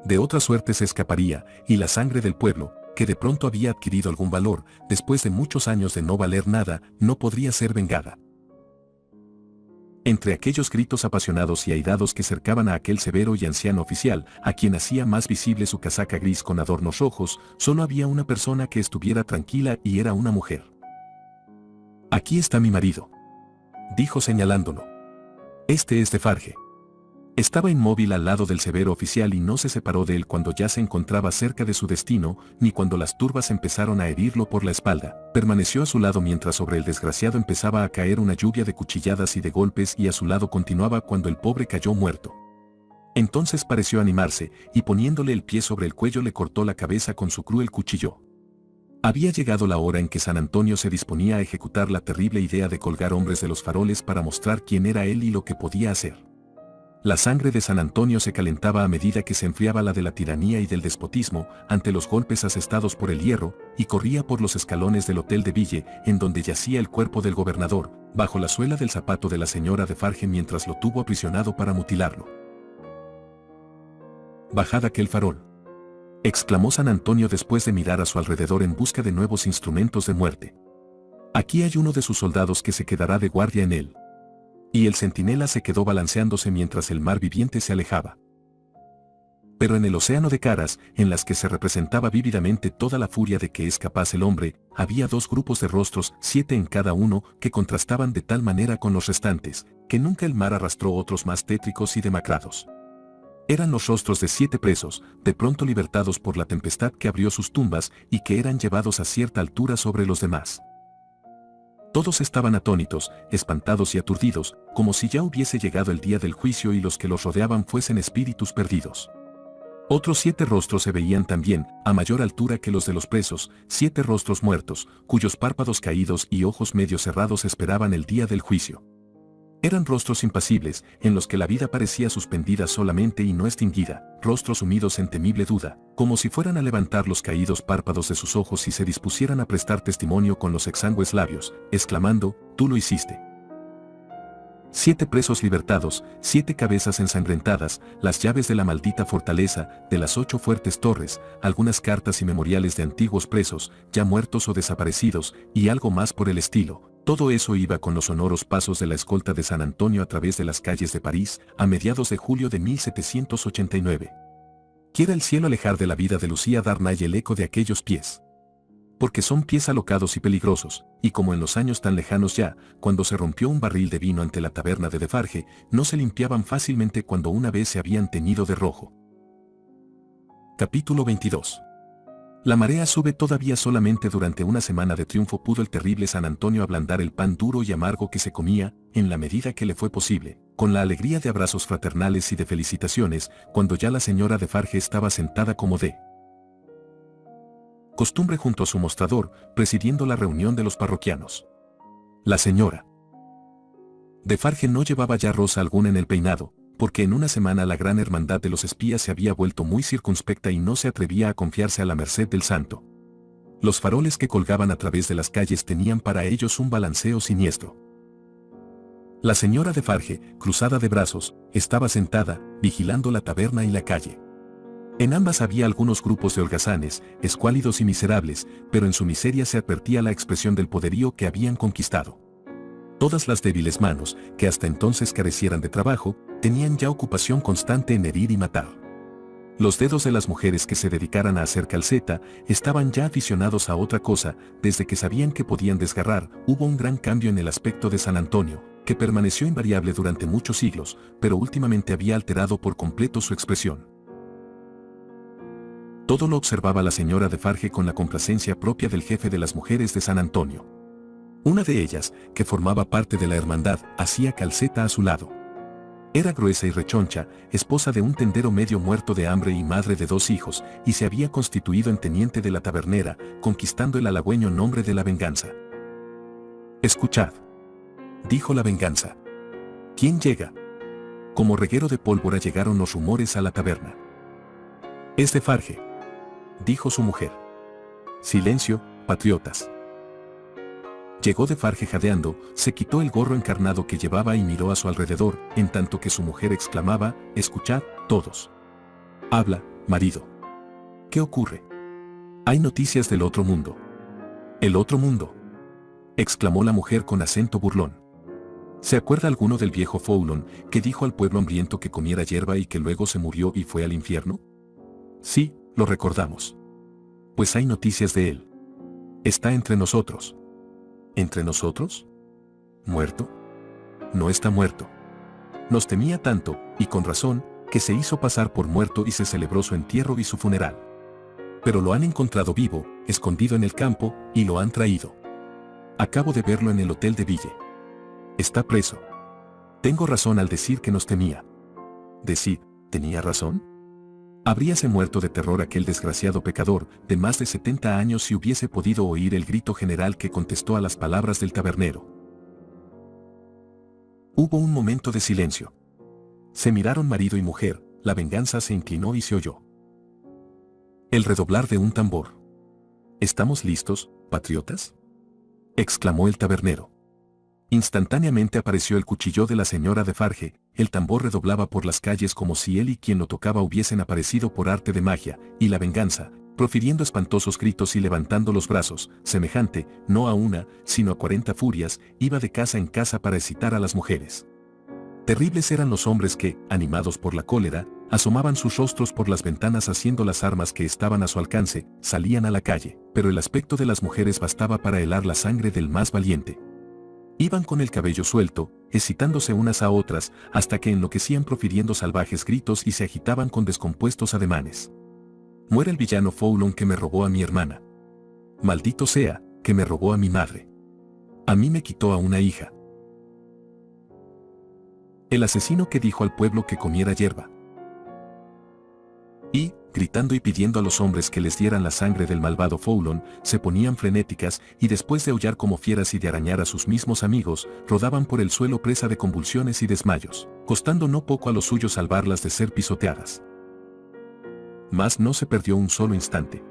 [SPEAKER 1] De otra suerte se escaparía, y la sangre del pueblo, que de pronto había adquirido algún valor, después de muchos años de no valer nada, no podría ser vengada. Entre aquellos gritos apasionados y airados que cercaban a aquel severo y anciano oficial, a quien hacía más visible su casaca gris con adornos rojos, solo había una persona que estuviera tranquila y era una mujer. «Aquí está mi marido», dijo señalándolo. «Este es Defarge». Estaba inmóvil al lado del severo oficial y no se separó de él cuando ya se encontraba cerca de su destino, ni cuando las turbas empezaron a herirlo por la espalda. Permaneció a su lado mientras sobre el desgraciado empezaba a caer una lluvia de cuchilladas y de golpes y a su lado continuaba cuando el pobre cayó muerto. Entonces pareció animarse, y poniéndole el pie sobre el cuello le cortó la cabeza con su cruel cuchillo. Había llegado la hora en que San Antonio se disponía a ejecutar la terrible idea de colgar hombres de los faroles para mostrar quién era él y lo que podía hacer. La sangre de San Antonio se calentaba a medida que se enfriaba la de la tiranía y del despotismo ante los golpes asestados por el hierro, y corría por los escalones del hotel de Ville, en donde yacía el cuerpo del gobernador, bajo la suela del zapato de la señora Defarge mientras lo tuvo aprisionado para mutilarlo. «Bajad aquel farol», exclamó San Antonio después de mirar a su alrededor en busca de nuevos instrumentos de muerte. «Aquí hay uno de sus soldados que se quedará de guardia en él». Y el centinela se quedó balanceándose mientras el mar viviente se alejaba. Pero en el océano de caras, en las que se representaba vívidamente toda la furia de que es capaz el hombre, había 2 grupos de rostros, 7 en cada uno, que contrastaban de tal manera con los restantes, que nunca el mar arrastró otros más tétricos y demacrados. Eran los rostros de 7 presos, de pronto libertados por la tempestad que abrió sus tumbas y que eran llevados a cierta altura sobre los demás. Todos estaban atónitos, espantados y aturdidos, como si ya hubiese llegado el día del juicio y los que los rodeaban fuesen espíritus perdidos. Otros 7 rostros se veían también, a mayor altura que los de los presos, 7 rostros muertos, cuyos párpados caídos y ojos medio cerrados esperaban el día del juicio. Eran rostros impasibles, en los que la vida parecía suspendida solamente y no extinguida, rostros sumidos en temible duda, como si fueran a levantar los caídos párpados de sus ojos y se dispusieran a prestar testimonio con los exangües labios, exclamando, «Tú lo hiciste». 7 presos libertados, 7 cabezas ensangrentadas, las llaves de la maldita fortaleza, de las 8 fuertes torres, algunas cartas y memoriales de antiguos presos, ya muertos o desaparecidos, y algo más por el estilo. Todo eso iba con los sonoros pasos de la escolta de San Antonio a través de las calles de París, a mediados de julio de 1789. Quiera el cielo alejar de la vida de Lucía Darnay el eco de aquellos pies. Porque son pies alocados y peligrosos, y como en los años tan lejanos ya, cuando se rompió un barril de vino ante la taberna de Defarge, no se limpiaban fácilmente cuando una vez se habían teñido de rojo. Capítulo 22. La marea sube todavía. Solamente durante una semana de triunfo pudo el terrible San Antonio ablandar el pan duro y amargo que se comía, en la medida que le fue posible, con la alegría de abrazos fraternales y de felicitaciones, cuando ya la señora Defarge estaba sentada como de costumbre junto a su mostrador, presidiendo la reunión de los parroquianos. La señora Defarge no llevaba ya rosa alguna en el peinado, porque en una semana la gran hermandad de los espías se había vuelto muy circunspecta y no se atrevía a confiarse a la merced del santo. Los faroles que colgaban a través de las calles tenían para ellos un balanceo siniestro. La señora Defarge, cruzada de brazos, estaba sentada, vigilando la taberna y la calle. En ambas había algunos grupos de holgazanes, escuálidos y miserables, pero en su miseria se advertía la expresión del poderío que habían conquistado. Todas las débiles manos, que hasta entonces carecieran de trabajo, tenían ya ocupación constante en herir y matar. Los dedos de las mujeres que se dedicaran a hacer calceta, estaban ya aficionados a otra cosa. Desde que sabían que podían desgarrar, hubo un gran cambio en el aspecto de San Antonio, que permaneció invariable durante muchos siglos, pero últimamente había alterado por completo su expresión. Todo lo observaba la señora de Farge con la complacencia propia del jefe de las mujeres de San Antonio. Una de ellas, que formaba parte de la hermandad, hacía calceta a su lado. Era gruesa y rechoncha, esposa de un tendero medio muerto de hambre y madre de 2 hijos, y se había constituido en teniente de la tabernera, conquistando el halagüeño nombre de La Venganza. «Escuchad», dijo La Venganza. «¿Quién llega?» Como reguero de pólvora llegaron los rumores a la taberna. «Es de Farge», dijo su mujer. «Silencio, patriotas». Llegó de Farge jadeando, se quitó el gorro encarnado que llevaba y miró a su alrededor, en tanto que su mujer exclamaba: «Escuchad, todos. Habla, marido. ¿Qué ocurre? Hay noticias del otro mundo». «¿El otro mundo?», exclamó la mujer con acento burlón. ¿Se acuerda alguno del viejo Foulon, que dijo al pueblo hambriento que comiera hierba y que luego se murió y fue al infierno? Sí, lo recordamos. Pues hay noticias de él. Está entre nosotros. ¿Entre nosotros? ¿Muerto? No está muerto. Nos temía tanto, y con razón, que se hizo pasar por muerto y se celebró su entierro y su funeral. Pero lo han encontrado vivo, escondido en el campo, y lo han traído. Acabo de verlo en el hotel de Ville. Está preso. Tengo razón al decir que nos temía. Decid, ¿tenía razón? Habríase muerto de terror aquel desgraciado pecador, de más de 70 años, si hubiese podido oír el grito general que contestó a las palabras del tabernero. Hubo un momento de silencio. Se miraron marido y mujer, La Venganza se inclinó y se oyó el redoblar de un tambor. «¿Estamos listos, patriotas?», exclamó el tabernero. Instantáneamente apareció el cuchillo de la señora de Farge, el tambor redoblaba por las calles como si él y quien lo tocaba hubiesen aparecido por arte de magia, y La Venganza, profiriendo espantosos gritos y levantando los brazos, semejante, no a una, sino a 40 furias, iba de casa en casa para excitar a las mujeres. Terribles eran los hombres que, animados por la cólera, asomaban sus rostros por las ventanas haciendo las armas que estaban a su alcance, salían a la calle, pero el aspecto de las mujeres bastaba para helar la sangre del más valiente. Iban con el cabello suelto, excitándose unas a otras, hasta que enloquecían profiriendo salvajes gritos y se agitaban con descompuestos ademanes. «Muere el villano Foulon que me robó a mi hermana. Maldito sea, que me robó a mi madre. A mí me quitó a una hija. El asesino que dijo al pueblo que comiera hierba». Y, gritando y pidiendo a los hombres que les dieran la sangre del malvado Foulon, se ponían frenéticas y después de aullar como fieras y de arañar a sus mismos amigos, rodaban por el suelo presa de convulsiones y desmayos, costando no poco a los suyos salvarlas de ser pisoteadas. Mas no se perdió un solo instante.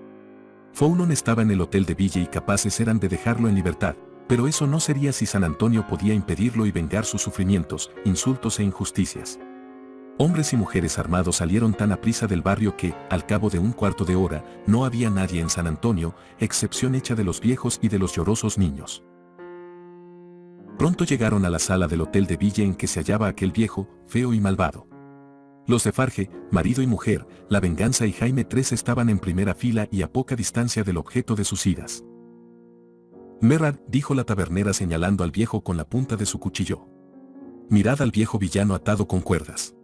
[SPEAKER 1] Foulon estaba en el hotel de Ville y capaces eran de dejarlo en libertad, pero eso no sería si San Antonio podía impedirlo y vengar sus sufrimientos, insultos e injusticias. Hombres y mujeres armados salieron tan aprisa del barrio que, al cabo de un cuarto de hora, no había nadie en San Antonio, excepción hecha de los viejos y de los llorosos niños. Pronto llegaron a la sala del hotel de Ville en que se hallaba aquel viejo, feo y malvado. Los de Farge, marido y mujer, La Venganza y Jaime III estaban en primera fila y a poca distancia del objeto de sus iras. «Merad», dijo la tabernera señalando al viejo con la punta de su cuchillo. «Mirad al viejo villano atado con cuerdas.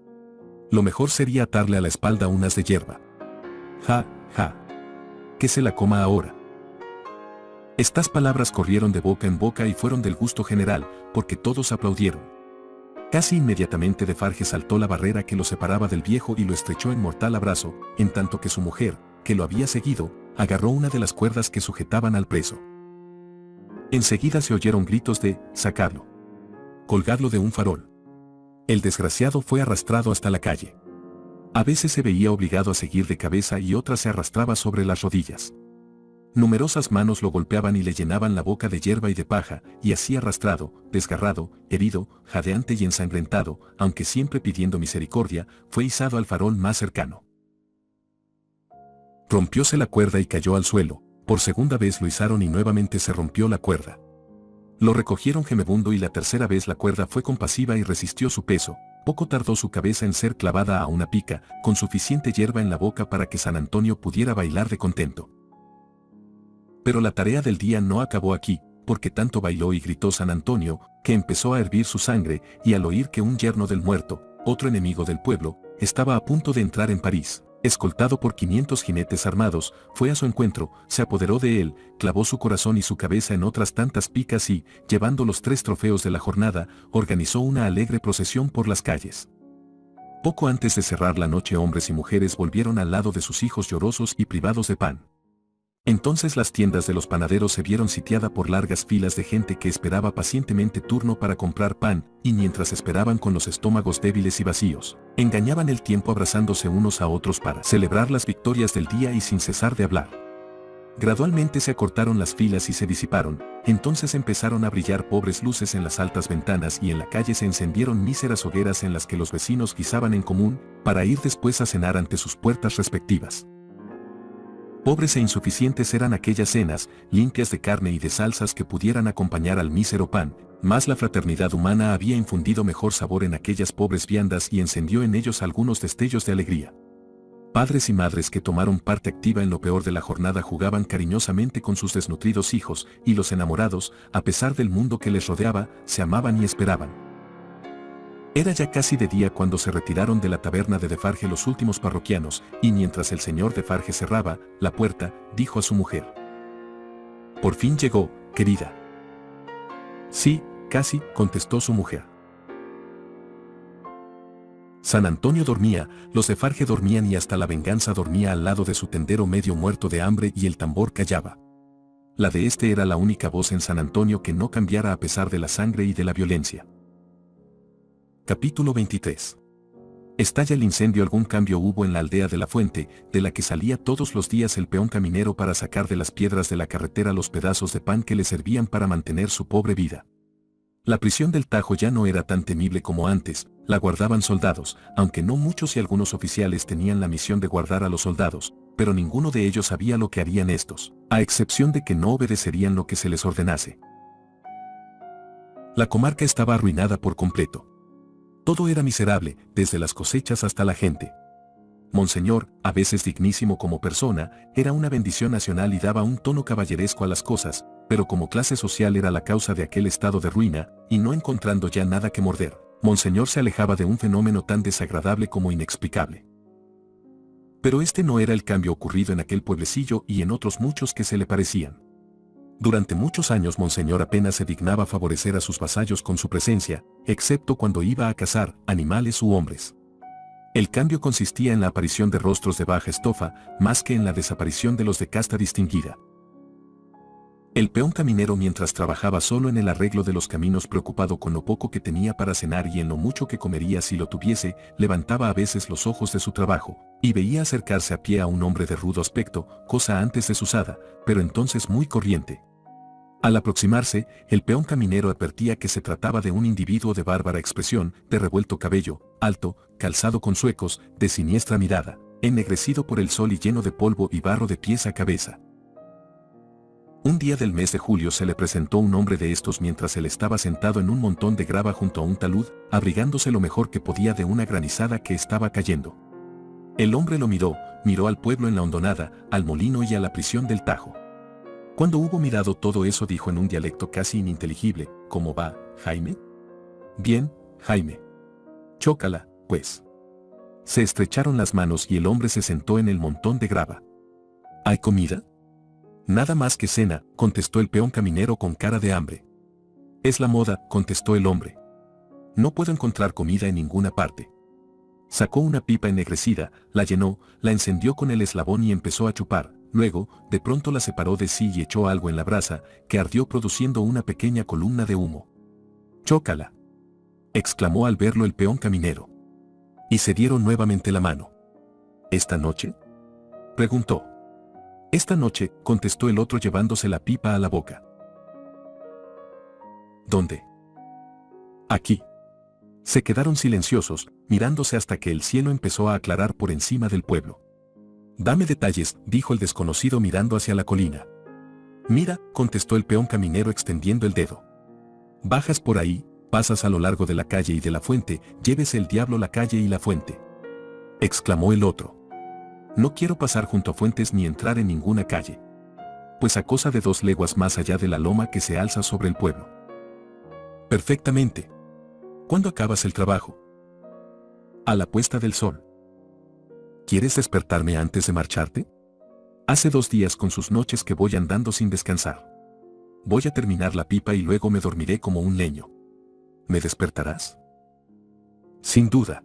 [SPEAKER 1] Lo mejor sería atarle a la espalda unas de hierba. Ja, ja. Que se la coma ahora». Estas palabras corrieron de boca en boca y fueron del gusto general, porque todos aplaudieron. Casi inmediatamente de Farge saltó la barrera que lo separaba del viejo y lo estrechó en mortal abrazo, en tanto que su mujer, que lo había seguido, agarró una de las cuerdas que sujetaban al preso. Enseguida se oyeron gritos de «sacadlo. Colgadlo de un farol». El desgraciado fue arrastrado hasta la calle. A veces se veía obligado a seguir de cabeza y otras se arrastraba sobre las rodillas. Numerosas manos lo golpeaban y le llenaban la boca de hierba y de paja, y así arrastrado, desgarrado, herido, jadeante y ensangrentado, aunque siempre pidiendo misericordia, fue izado al farol más cercano. Rompióse la cuerda y cayó al suelo, por segunda vez lo izaron y nuevamente se rompió la cuerda. Lo recogieron gemebundo y la tercera vez la cuerda fue compasiva y resistió su peso. Poco tardó su cabeza en ser clavada a una pica, con suficiente hierba en la boca para que San Antonio pudiera bailar de contento. Pero la tarea del día no acabó aquí, porque tanto bailó y gritó San Antonio, que empezó a hervir su sangre, y al oír que un yerno del muerto, otro enemigo del pueblo, estaba a punto de entrar en París, escoltado por 500 jinetes armados, fue a su encuentro, se apoderó de él, clavó su corazón y su cabeza en otras tantas picas y, llevando los 3 trofeos de la jornada, organizó una alegre procesión por las calles. Poco antes de cerrar la noche, hombres y mujeres volvieron al lado de sus hijos llorosos y privados de pan. Entonces las tiendas de los panaderos se vieron sitiadas por largas filas de gente que esperaba pacientemente turno para comprar pan, y mientras esperaban con los estómagos débiles y vacíos, engañaban el tiempo abrazándose unos a otros para celebrar las victorias del día y sin cesar de hablar. Gradualmente se acortaron las filas y se disiparon, entonces empezaron a brillar pobres luces en las altas ventanas y en la calle se encendieron míseras hogueras en las que los vecinos guisaban en común, para ir después a cenar ante sus puertas respectivas. Pobres e insuficientes eran aquellas cenas, limpias de carne y de salsas que pudieran acompañar al mísero pan, mas la fraternidad humana había infundido mejor sabor en aquellas pobres viandas y encendió en ellos algunos destellos de alegría. Padres y madres que tomaron parte activa en lo peor de la jornada jugaban cariñosamente con sus desnutridos hijos, y los enamorados, a pesar del mundo que les rodeaba, se amaban y esperaban. Era ya casi de día cuando se retiraron de la taberna de Defarge los últimos parroquianos, y mientras el señor Defarge cerraba la puerta, dijo a su mujer: «Por fin llegó, querida». «Sí, casi», contestó su mujer. San Antonio dormía, los Defarge dormían y hasta la venganza dormía al lado de su tendero medio muerto de hambre y el tambor callaba. La de este era la única voz en San Antonio que no cambiara a pesar de la sangre y de la violencia. Capítulo 23. Estalla el incendio. Algún cambio hubo en la aldea de la Fuente, de la que salía todos los días el peón caminero para sacar de las piedras de la carretera los pedazos de pan que le servían para mantener su pobre vida. La prisión del Tajo ya no era tan temible como antes, la guardaban soldados, aunque no muchos, y algunos oficiales tenían la misión de guardar a los soldados, pero ninguno de ellos sabía lo que harían estos, a excepción de que no obedecerían lo que se les ordenase. La comarca estaba arruinada por completo. Todo era miserable, desde las cosechas hasta la gente. Monseñor, a veces dignísimo como persona, era una bendición nacional y daba un tono caballeresco a las cosas, pero como clase social era la causa de aquel estado de ruina, y no encontrando ya nada que morder, Monseñor se alejaba de un fenómeno tan desagradable como inexplicable. Pero este no era el cambio ocurrido en aquel pueblecillo y en otros muchos que se le parecían. Durante muchos años Monseñor apenas se dignaba favorecer a sus vasallos con su presencia, excepto cuando iba a cazar animales u hombres. El cambio consistía en la aparición de rostros de baja estofa, más que en la desaparición de los de casta distinguida. El peón caminero, mientras trabajaba solo en el arreglo de los caminos, preocupado con lo poco que tenía para cenar y en lo mucho que comería si lo tuviese, levantaba a veces los ojos de su trabajo, y veía acercarse a pie a un hombre de rudo aspecto, cosa antes desusada, pero entonces muy corriente. Al aproximarse, el peón caminero advertía que se trataba de un individuo de bárbara expresión, de revuelto cabello, alto, calzado con zuecos, de siniestra mirada, ennegrecido por el sol y lleno de polvo y barro de pies a cabeza. Un día del mes de julio se le presentó un hombre de estos mientras él estaba sentado en un montón de grava junto a un talud, abrigándose lo mejor que podía de una granizada que estaba cayendo. El hombre lo miró al pueblo en la hondonada, al molino y a la prisión del Tajo. Cuando hubo mirado todo eso, dijo en un dialecto casi ininteligible: «¿Cómo va, Jaime?» «Bien, Jaime». «Chócala, pues». Se estrecharon las manos y el hombre se sentó en el montón de grava. «¿Hay comida?» «Nada más que cena», contestó el peón caminero con cara de hambre. «Es la moda», contestó el hombre. «No puedo encontrar comida en ninguna parte». Sacó una pipa ennegrecida, la llenó, la encendió con el eslabón y empezó a chupar. Luego, de pronto la separó de sí y echó algo en la brasa, que ardió produciendo una pequeña columna de humo. «Chócala», exclamó al verlo el peón caminero. Y se dieron nuevamente la mano. «¿Esta noche?», preguntó. «Esta noche», contestó el otro llevándose la pipa a la boca. «¿Dónde?». «Aquí». Se quedaron silenciosos, mirándose hasta que el cielo empezó a aclarar por encima del pueblo. «Dame detalles», dijo el desconocido mirando hacia la colina. «Mira», contestó el peón caminero extendiendo el dedo. «Bajas por ahí, pasas a lo largo de la calle y de la fuente, llévese el diablo la calle y la fuente», exclamó el otro. «No quiero pasar junto a fuentes ni entrar en ninguna calle». pues a cosa de 2 leguas más allá de la loma que se alza sobre el pueblo. Perfectamente. ¿Cuándo acabas el trabajo? A la puesta del sol. ¿Quieres despertarme antes de marcharte? Hace 2 días con sus noches que voy andando sin descansar. Voy a terminar la pipa y luego me dormiré como un leño. ¿Me despertarás? Sin duda.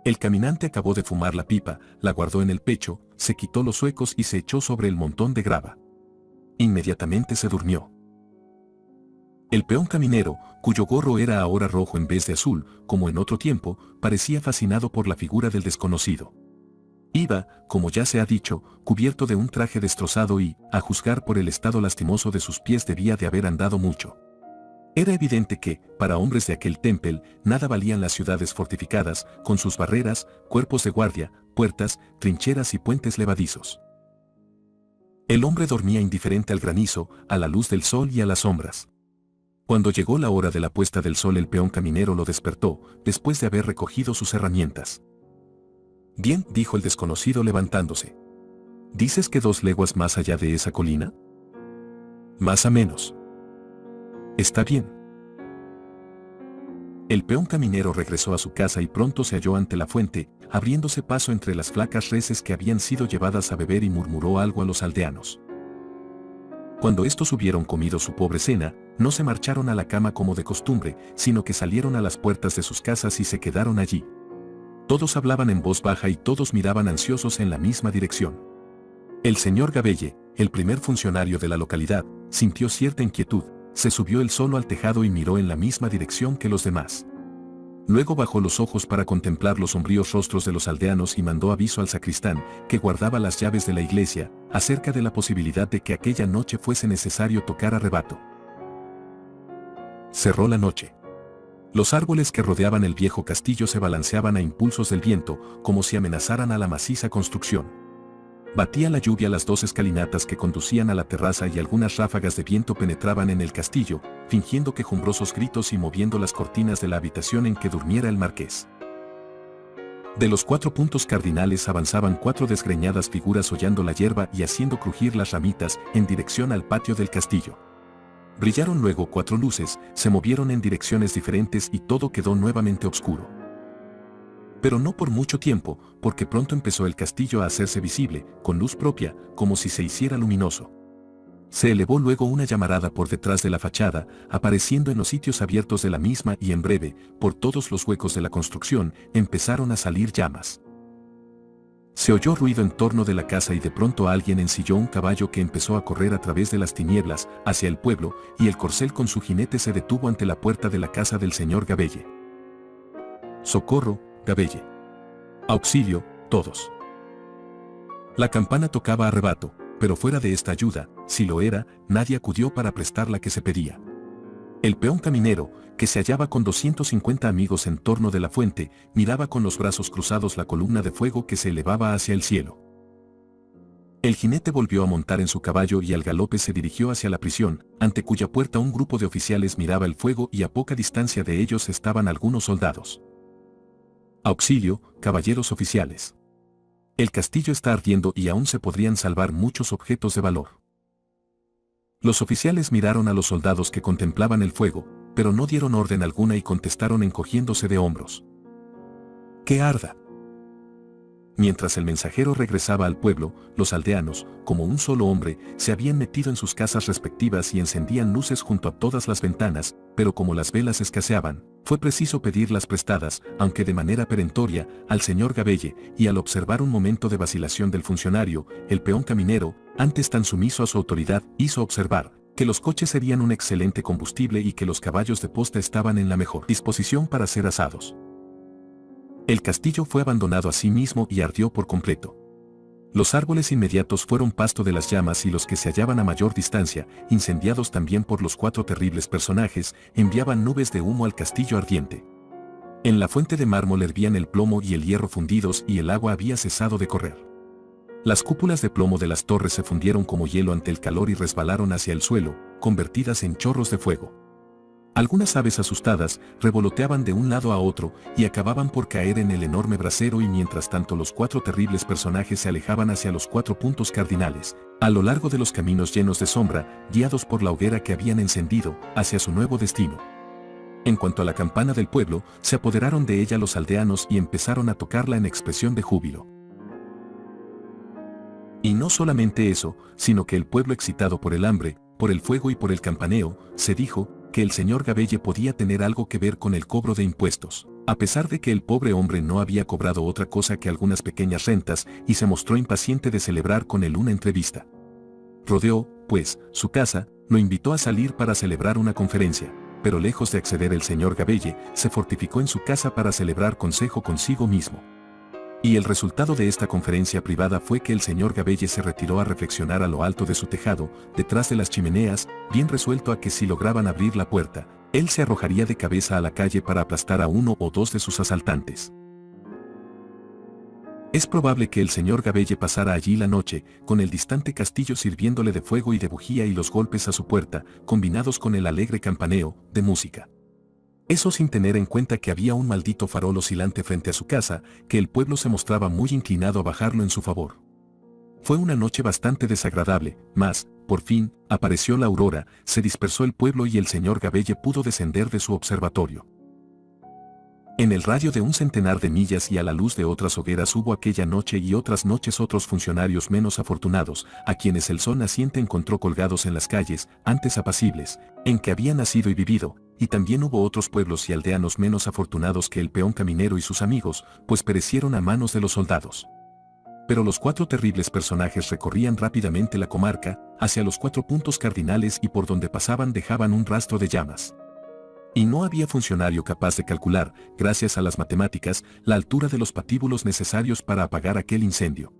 [SPEAKER 1] El caminante acabó de fumar la pipa, la guardó en el pecho, se quitó los zuecos y se echó sobre el montón de grava. Inmediatamente se durmió. El peón caminero, cuyo gorro era ahora rojo en vez de azul, como en otro tiempo, parecía fascinado por la figura del desconocido. Iba, como ya se ha dicho, cubierto de un traje destrozado y, a juzgar por el estado lastimoso de sus pies, debía de haber andado mucho. Era evidente que, para hombres de aquel tempel, nada valían las ciudades fortificadas, con sus barreras, cuerpos de guardia, puertas, trincheras y puentes levadizos. El hombre dormía indiferente al granizo, a la luz del sol y a las sombras. Cuando llegó la hora de la puesta del sol, el peón caminero lo despertó, después de haber recogido sus herramientas. Bien, dijo el desconocido levantándose. ¿Dices que 2 leguas más allá de esa colina? Más o menos. Está bien. El peón caminero regresó a su casa y pronto se halló ante la fuente, abriéndose paso entre las flacas reses que habían sido llevadas a beber, y murmuró algo a los aldeanos. Cuando estos hubieron comido su pobre cena, no se marcharon a la cama como de costumbre, sino que salieron a las puertas de sus casas y se quedaron allí. Todos hablaban en voz baja y todos miraban ansiosos en la misma dirección. El señor Gabelle, el primer funcionario de la localidad, sintió cierta inquietud, se subió él solo al tejado y miró en la misma dirección que los demás. Luego bajó los ojos para contemplar los sombríos rostros de los aldeanos y mandó aviso al sacristán, que guardaba las llaves de la iglesia, acerca de la posibilidad de que aquella noche fuese necesario tocar a rebato. Cerró la noche. Los árboles que rodeaban el viejo castillo se balanceaban a impulsos del viento, como si amenazaran a la maciza construcción. Batía la lluvia las 2 escalinatas que conducían a la terraza y algunas ráfagas de viento penetraban en el castillo, fingiendo quejumbrosos gritos y moviendo las cortinas de la habitación en que durmiera el marqués. De los 4 puntos cardinales avanzaban 4 desgreñadas figuras hollando la hierba y haciendo crujir las ramitas en dirección al patio del castillo. Brillaron luego 4 luces, se movieron en direcciones diferentes y todo quedó nuevamente oscuro. Pero no por mucho tiempo, porque pronto empezó el castillo a hacerse visible, con luz propia, como si se hiciera luminoso. Se elevó luego una llamarada por detrás de la fachada, apareciendo en los sitios abiertos de la misma, y en breve, por todos los huecos de la construcción, empezaron a salir llamas. Se oyó ruido en torno de la casa y de pronto alguien ensilló un caballo que empezó a correr a través de las tinieblas, hacia el pueblo, y el corcel con su jinete se detuvo ante la puerta de la casa del señor Gabelle. ¡Socorro, Gabelle! ¡Auxilio, todos! La campana tocaba a rebato, pero fuera de esta ayuda, si lo era, nadie acudió para prestar la que se pedía. El peón caminero, que se hallaba con 250 amigos en torno de la fuente, miraba con los brazos cruzados la columna de fuego que se elevaba hacia el cielo. El jinete volvió a montar en su caballo y al galope se dirigió hacia la prisión, ante cuya puerta un grupo de oficiales miraba el fuego y a poca distancia de ellos estaban algunos soldados. Auxilio, caballeros oficiales. El castillo está ardiendo y aún se podrían salvar muchos objetos de valor. Los oficiales miraron a los soldados que contemplaban el fuego, pero no dieron orden alguna y contestaron encogiéndose de hombros. ¡Que arda! Mientras el mensajero regresaba al pueblo, los aldeanos, como un solo hombre, se habían metido en sus casas respectivas y encendían luces junto a todas las ventanas, pero como las velas escaseaban, fue preciso pedirlas prestadas, aunque de manera perentoria, al señor Gabelle, y al observar un momento de vacilación del funcionario, el peón caminero, antes tan sumiso a su autoridad, hizo observar que los coches serían un excelente combustible y que los caballos de posta estaban en la mejor disposición para ser asados. El castillo fue abandonado a sí mismo y ardió por completo. Los árboles inmediatos fueron pasto de las llamas y los que se hallaban a mayor distancia, incendiados también por los 4 terribles personajes, enviaban nubes de humo al castillo ardiente. En la fuente de mármol hervían el plomo y el hierro fundidos y el agua había cesado de correr. Las cúpulas de plomo de las torres se fundieron como hielo ante el calor y resbalaron hacia el suelo, convertidas en chorros de fuego. Algunas aves asustadas revoloteaban de un lado a otro y acababan por caer en el enorme brasero, y mientras tanto los 4 terribles personajes se alejaban hacia los 4 puntos cardinales, a lo largo de los caminos llenos de sombra, guiados por la hoguera que habían encendido, hacia su nuevo destino. En cuanto a la campana del pueblo, se apoderaron de ella los aldeanos y empezaron a tocarla en expresión de júbilo. Y no solamente eso, sino que el pueblo, excitado por el hambre, por el fuego y por el campaneo, se dijo que el señor Gabelle podía tener algo que ver con el cobro de impuestos, a pesar de que el pobre hombre no había cobrado otra cosa que algunas pequeñas rentas, y se mostró impaciente de celebrar con él una entrevista. Rodeó, pues, su casa, lo invitó a salir para celebrar una conferencia, pero lejos de acceder el señor Gabelle, se fortificó en su casa para celebrar consejo consigo mismo. Y el resultado de esta conferencia privada fue que el señor Gabelle se retiró a reflexionar a lo alto de su tejado, detrás de las chimeneas, bien resuelto a que si lograban abrir la puerta, él se arrojaría de cabeza a la calle para aplastar a 1 o 2 de sus asaltantes. Es probable que el señor Gabelle pasara allí la noche, con el distante castillo sirviéndole de fuego y de bujía y los golpes a su puerta, combinados con el alegre campaneo de música. Eso sin tener en cuenta que había un maldito farol oscilante frente a su casa, que el pueblo se mostraba muy inclinado a bajarlo en su favor. Fue una noche bastante desagradable, mas, por fin, apareció la aurora, se dispersó el pueblo y el señor Gabelle pudo descender de su observatorio. En el radio de 100 de millas y a la luz de otras hogueras hubo aquella noche y otras noches otros funcionarios menos afortunados, a quienes el sol naciente encontró colgados en las calles, antes apacibles, en que había nacido y vivido, y también hubo otros pueblos y aldeanos menos afortunados que el peón caminero y sus amigos, pues perecieron a manos de los soldados. Pero los 4 terribles personajes recorrían rápidamente la comarca, hacia los 4 puntos cardinales, y por donde pasaban dejaban un rastro de llamas. Y no había funcionario capaz de calcular, gracias a las matemáticas, la altura de los patíbulos necesarios para apagar aquel incendio.